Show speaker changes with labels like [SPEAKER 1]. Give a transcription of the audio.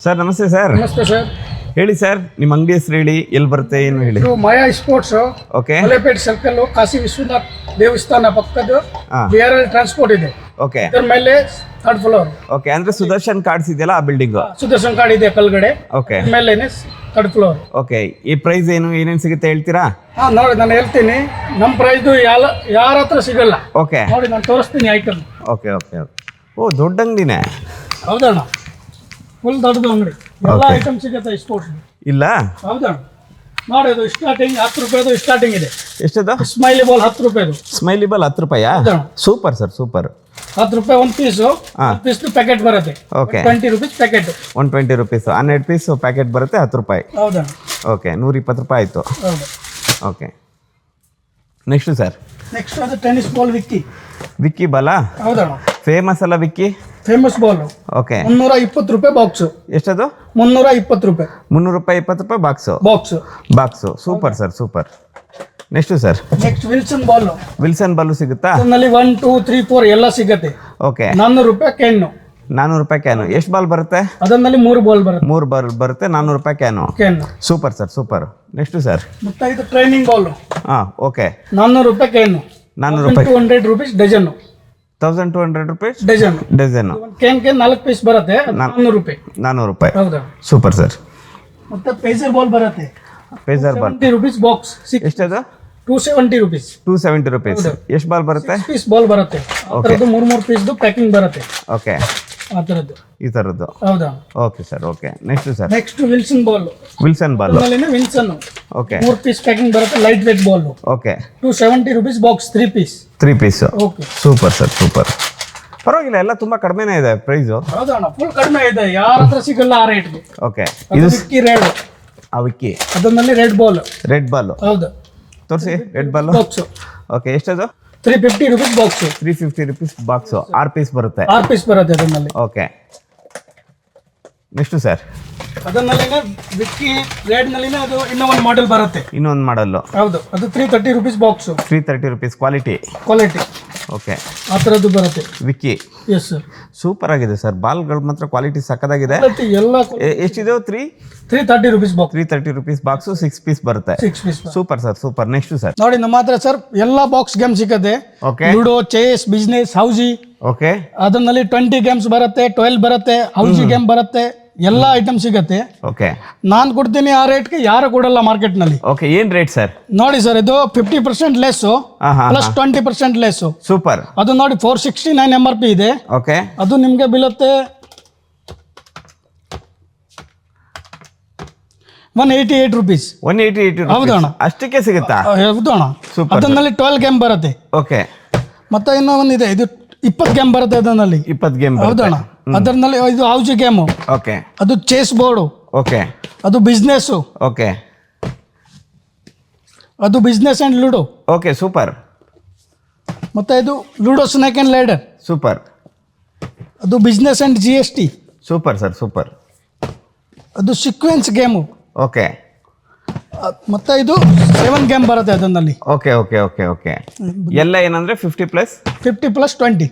[SPEAKER 1] Sir ನಮಸ್ತೆ sir.
[SPEAKER 2] ನಮಸ್ತೆ sir.
[SPEAKER 1] ಹೇಳಿ ಸರ್, ನಿಮ್ಮ ಅಂಗಡಿ ಹೆಸರು ಹೇಳಿ, ಎಲ್ಲಿ ಬರುತ್ತೆ, ಏನು ಹೇಳಿ.
[SPEAKER 2] ಇದು Maya sports,
[SPEAKER 1] okay
[SPEAKER 2] Malepet circle, Kashi Vishwanath ದೇವಸ್ಥಾನ ಪಕ್ಕದ
[SPEAKER 1] ಹಾ.
[SPEAKER 2] BRL ಟ್ರಾನ್ಸ್ಪೋರ್ಟ್ ಇದೆ.
[SPEAKER 1] ಓಕೆ
[SPEAKER 2] ಇದರ ಮೇಲೆ 3rd ಫ್ಲೋರ್.
[SPEAKER 1] ಓಕೆ, ಅಂದ್ರೆ ಸುದರ್ಶನ್ ಕಾರ್ಡ್ಸ್ ಇದೆಯಲ್ಲ ಆ ಬಿಲ್ಡಿಂಗು.
[SPEAKER 2] ಸುದರ್ಶನ್ ಕಾರ್ಡ್ ಇದೆ ಕಲ್ಗಡೆ.
[SPEAKER 1] ಓಕೆ
[SPEAKER 2] ಮೇಲೇನೆ 3rd ಫ್ಲೋರ್.
[SPEAKER 1] ಓಕೆ, ಈ ಪ್ರೈಸ್ ಏನು, ಏನೇನು ಸಿಗುತ್ತೆ ಹೇಳ್ತೀರಾ?
[SPEAKER 2] ಹಾ ನೋಡಿ, ನಾನು ಹೇಳ್ತೀನಿ. ನಮ್ಮ ಪ್ರೈಸ್ ಯಾರ ಹತ್ರ ಸಿಗಲ್ಲ.
[SPEAKER 1] ಓಕೆ
[SPEAKER 2] ನೋಡಿ, ನಾನು ತೋರಿಸ್ತೀನಿ ಐಟಮ್.
[SPEAKER 1] Okay okay okay. ಓ, ದೊಡ್ಡ ಅಂಗಡಿನೇ.
[SPEAKER 2] ಹೌದಣ್ಣ, ಫುಲ್ ದೊಡ್ಡದು ಅಂಗಡಿ. ಎಲ್ಲ
[SPEAKER 1] Okay.
[SPEAKER 2] ಐಟಮ್ ಸಿಗುತ್ತೆ ಸ್ಪೋರ್ಟ್ಸ್.
[SPEAKER 1] ಇಲ್ಲ.
[SPEAKER 2] ಹೌದಣ್ಣ, ನೋಡಿ ಅದು ಸ್ಟಾರ್ಟಿಂಗ್ 10 ರೂಪಾಯಿದು ಸ್ಟಾರ್ಟಿಂಗ್ ಇದೆ.
[SPEAKER 1] ಎಷ್ಟದು?
[SPEAKER 2] ಸ್ಮೈಲಿ ಬಾಲ್ 10 ರೂಪಾಯಿದು.
[SPEAKER 1] ಸ್ಮೈಲಿ ಬಾಲ್ 10 ರೂಪಾಯಾ?
[SPEAKER 2] ಹೌದಾ?
[SPEAKER 1] Super sir, super.
[SPEAKER 2] 10 ರೂಪಾಯಿ ಒಂದು ಪೀಸು.
[SPEAKER 1] ಹಾ.
[SPEAKER 2] ಪೀಸ್ ಪ್ಯಾಕೆಟ್ ಬರುತ್ತೆ.
[SPEAKER 1] Okay.
[SPEAKER 2] 20 rupees packet.
[SPEAKER 1] 120 rupees, 12 piece packet ಬರುತ್ತೆ, 10 ರೂಪಾಯಿ.
[SPEAKER 2] ಹೌದಾ?
[SPEAKER 1] ಓಕೆ, 120 ರೂಪಾಯಿ ಆಯಿತು.
[SPEAKER 2] ಹೌದು.
[SPEAKER 1] Okay, next sir.
[SPEAKER 2] ನೆಕ್ಸ್ಟ್ ಅದು ಟೆನ್ನಿಸ್ ಬಾಲ್ ವಿಕ್ಕಿ.
[SPEAKER 1] ವಿಕ್ಕಿ ಬಾಲಾ?
[SPEAKER 2] ಹೌದಣ್ಣ,
[SPEAKER 1] ಫೇಮಸ್ ಅಲ್ಲ ವಿಕ್ಕಿ?
[SPEAKER 2] Famous ball.
[SPEAKER 1] ಓಕೆ,
[SPEAKER 2] 320 ರೂಪಾಯಿ ಬಾಕ್ಸು.
[SPEAKER 1] ಎಷ್ಟದು?
[SPEAKER 2] 320 ರೂಪಾಯಿ
[SPEAKER 1] 300 ರೂಪಾಯಿ, 20 ರೂಪಾಯಿ box. Box super sir, super. Next sir.
[SPEAKER 2] Next Wilson ball.
[SPEAKER 1] Wilson ball ಸಿಗುತ್ತಾ?
[SPEAKER 2] ಅದರಲ್ಲಿ 1 2 3 4 ಎಲ್ಲ ಸಿಗತ್ತೆ.
[SPEAKER 1] ಓಕೆ,
[SPEAKER 2] 400 ರೂಪಾಯಿ ಕ್ಯಾನು.
[SPEAKER 1] 400 ರೂಪಾಯಿ ಕ್ಯಾನು. ಎಷ್ಟು ಬಾಲ್ ಬರುತ್ತೆ?
[SPEAKER 2] ಅದರಲ್ಲಿ 3 ಬಾಲ್ ಬರುತ್ತೆ.
[SPEAKER 1] 3 ಬಾಲ್ ಬರುತ್ತೆ, 400 ರೂಪಾಯಿ can.
[SPEAKER 2] Can.
[SPEAKER 1] Super sir, super. Next sir.
[SPEAKER 2] ಮತ್ತೆ ಇದು ಟ್ರೈನಿಂಗ್ ಬಾಲ್.
[SPEAKER 1] ಹಾಂ, ಓಕೆ.
[SPEAKER 2] 400 ರೂಪಾಯಿ ಕ್ಯಾನು.
[SPEAKER 1] 400 ರೂಪಾಯಿ.
[SPEAKER 2] 200 rupees dozen.
[SPEAKER 1] 1200 rupees
[SPEAKER 2] dozen.
[SPEAKER 1] Dozen.
[SPEAKER 2] Can 4 piece ಬರುತ್ತೆ. 400 ರೂಪಾಯಿ.
[SPEAKER 1] 400 ರೂಪಾಯಿ.
[SPEAKER 2] ಹೌದಾ?
[SPEAKER 1] Super sir.
[SPEAKER 2] ಮತ್ತೆ ಪೇಸರ್ ಬಾಲ್ ಬರುತ್ತೆ.
[SPEAKER 1] Pacer ball
[SPEAKER 2] 70 rupees box.
[SPEAKER 1] ಎಷ್ಟದು?
[SPEAKER 2] 270 ರೂಪೀಸ್.
[SPEAKER 1] 270 ರೂಪೀಸ್. ಎಷ್ಟು ಬಾಲ್ ಬರುತ್ತೆ?
[SPEAKER 2] 6 ಪೀಸ್ ಬಾಲ್ ಬರುತ್ತೆ. ಆ ಥರದ್ದು 3 ಪೀಸ್ದು ಪ್ಯಾಕಿಂಗ್ ಬರುತ್ತೆ.
[SPEAKER 1] ಓಕೆ,
[SPEAKER 2] ಆ ಥರದ್ದು.
[SPEAKER 1] ಈ ಥರದ್ದು.
[SPEAKER 2] ಹೌದಾ?
[SPEAKER 1] Okay sir, okay. Next sir.
[SPEAKER 2] Next Wilson ball.
[SPEAKER 1] Wilson ball.
[SPEAKER 2] Wilson
[SPEAKER 1] okay.
[SPEAKER 2] 3 piece packing ಬರುತ್ತೆ, light weight ball.
[SPEAKER 1] Okay,
[SPEAKER 2] 270 rupees box, 3 piece.
[SPEAKER 1] 3 piece.
[SPEAKER 2] Okay.
[SPEAKER 1] Super sir, super. ಪರವಾಗಿಲ್ಲ, ಎಲ್ಲ ತುಂಬಾ ಕಡಿಮೆನೇ ಇದೆ ಪ್ರೈಸು.
[SPEAKER 2] ಹೌದಣ್ಣ, ಫುಲ್ ಕಡಿಮೆ ಇದೆ, ಯಾರ ಹತ್ರ ಸಿಗಲ್ಲ ಆ ರೇಟ್ಗೆ.
[SPEAKER 1] ಓಕೆ,
[SPEAKER 2] ಇದು
[SPEAKER 1] ಇದು
[SPEAKER 2] ವಿಕ್ಕಿ ರೆಡ್.
[SPEAKER 1] ಆ ವಿಕ್ಕಿ
[SPEAKER 2] ಅದರಲ್ಲಿ ರೆಡ್ ಬಾಲ್.
[SPEAKER 1] Red ball.
[SPEAKER 2] ಹೌದು.
[SPEAKER 1] ತೋರಿಸಿ, ರೆಡ್ ಬಾಲ್.
[SPEAKER 2] ಬಾಕ್ಸ್.
[SPEAKER 1] ಓಕೆ, ಎಷ್ಟದು?
[SPEAKER 2] 350 rupees box.
[SPEAKER 1] 350 rupees box. 6 piece ಬರುತ್ತೆ.
[SPEAKER 2] 6 ಪೀಸ್ ಬರುತ್ತೆ ಅದರಲ್ಲಿ.
[SPEAKER 1] Okay, next sir.
[SPEAKER 2] ಅದರಲ್ಲಿನೇ ವಿಕ್ಕಿ ರೆಡ್ ನಲ್ಲಿನೇ ಅದು ಇನ್ನೂ ಒಂದು ಮಾಡೆಲ್ ಬರುತ್ತೆ.
[SPEAKER 1] ಇನ್ನೊಂದು ಮಾಡಲ್ಲು.
[SPEAKER 2] ಹೌದು, ಅದು 330 rupees box.
[SPEAKER 1] 330 rupees quality.
[SPEAKER 2] Quality.
[SPEAKER 1] Okay,
[SPEAKER 2] ಆ ಥರದ್ದು ಬರುತ್ತೆ.
[SPEAKER 1] ವಿಕ್ಕಿ.
[SPEAKER 2] Yes sir.
[SPEAKER 1] ಸೂಪರ್ ಆಗಿದೆ ಸರ್, ಬಾಲ್ಗಳು ಮಾತ್ರ ಕ್ವಾಲಿಟಿ ಸಕ್ಕದಾಗಿದೆ.
[SPEAKER 2] ಎಲ್ಲ
[SPEAKER 1] ಎಷ್ಟಿದೆ?
[SPEAKER 2] 330 rupees box.
[SPEAKER 1] 330 rupees box. 6 piece ಬರುತ್ತೆ.
[SPEAKER 2] 6 piece.
[SPEAKER 1] Super sir, super. Next sir.
[SPEAKER 2] ನೋಡಿ, ನಮ್ಮ ಹತ್ರ ಸರ್ ಎಲ್ಲ ಬಾಕ್ಸ್ ಗೇಮ್ ಸಿಗುತ್ತೆ.
[SPEAKER 1] Okay.
[SPEAKER 2] Ludo, chess, business, housie.
[SPEAKER 1] Okay.
[SPEAKER 2] ಅದರಲ್ಲಿ 20 ಗೇಮ್ಸ್ ಬರುತ್ತೆ, 12 ಬರುತ್ತೆ, ಹೌಜಿ ಗೇಮ್ ಬರುತ್ತೆ, ಎಲ್ಲ ಐಟಮ್ ಸಿಗುತ್ತೆ.
[SPEAKER 1] ಓಕೆ,
[SPEAKER 2] ನಾನು ಕೊಡ್ತೀನಿ ಆ ರೇಟ್ಗೆ, ಯಾರು ಕೊಡಲ್ಲ ಮಾರ್ಕೆಟ್ನಲ್ಲಿ.
[SPEAKER 1] ಓಕೆ. ಏನ್ ರೇಟ್ ಸರ್?
[SPEAKER 2] ನೋಡಿ ಸರ್, ಇದು 50% ಲೆಸ್ಸು ಪ್ಲಸ್ 20% ಲೆಸ್ಸು.
[SPEAKER 1] ಸೂಪರ್.
[SPEAKER 2] ಅದು ನೋಡಿ 469 MRP ಇದೆ.
[SPEAKER 1] ಓಕೆ,
[SPEAKER 2] ಅದು ನಿಮಗೆ ಬೀಳುತ್ತೆ 188 ರೂಪೀಸ್.
[SPEAKER 1] 188
[SPEAKER 2] ಹೌದು ಅಣ್ಣ.
[SPEAKER 1] ಅಷ್ಟಕ್ಕೆ ಸಿಗುತ್ತಾ?
[SPEAKER 2] ಹೌದು ಅಣ್ಣ.
[SPEAKER 1] Super,
[SPEAKER 2] ಅದರಲ್ಲಿ 12 ಗೇಮ್ ಬರುತ್ತೆ.
[SPEAKER 1] ಓಕೆ.
[SPEAKER 2] ಮತ್ತೆ ಇನ್ನೂ ಒಂದಿದೆ, ಇದು 20 ಗೇಮ್ ಬರುತ್ತೆ ಅದರಲ್ಲಿ.
[SPEAKER 1] 20 ಗೇಮ್.
[SPEAKER 2] ಹೌದು ಅಣ್ಣ. ಅದರಲ್ಲಿ ಇದು ಹೌಜಿ ಗೇಮು.
[SPEAKER 1] ಓಕೆ.
[SPEAKER 2] ಅದು ಚೆಸ್ ಬೋರ್ಡು.
[SPEAKER 1] ಓಕೆ.
[SPEAKER 2] ಅದು ಬಿಸ್ನೆಸ್ಸು.
[SPEAKER 1] ಓಕೆ.
[SPEAKER 2] ಅದು business and ludo.
[SPEAKER 1] Okay, super.
[SPEAKER 2] ಮತ್ತೆ ಇದು ludo snake and ladder.
[SPEAKER 1] Super.
[SPEAKER 2] ಅದು business and GST.
[SPEAKER 1] Super sir, super.
[SPEAKER 2] ಅದು ಸೀಕ್ವೆನ್ಸ್ ಗೇಮು.
[SPEAKER 1] ಓಕೆ.
[SPEAKER 2] ಮತ್ತೆ ಇದು 7 ಗೇಮ್ ಬರುತ್ತೆ ಅದರಲ್ಲಿ.
[SPEAKER 1] Okay okay okay okay. ಎಲ್ಲ ಏನಂದ್ರೆ 50 ಪ್ಲಸ್
[SPEAKER 2] 50 + 20.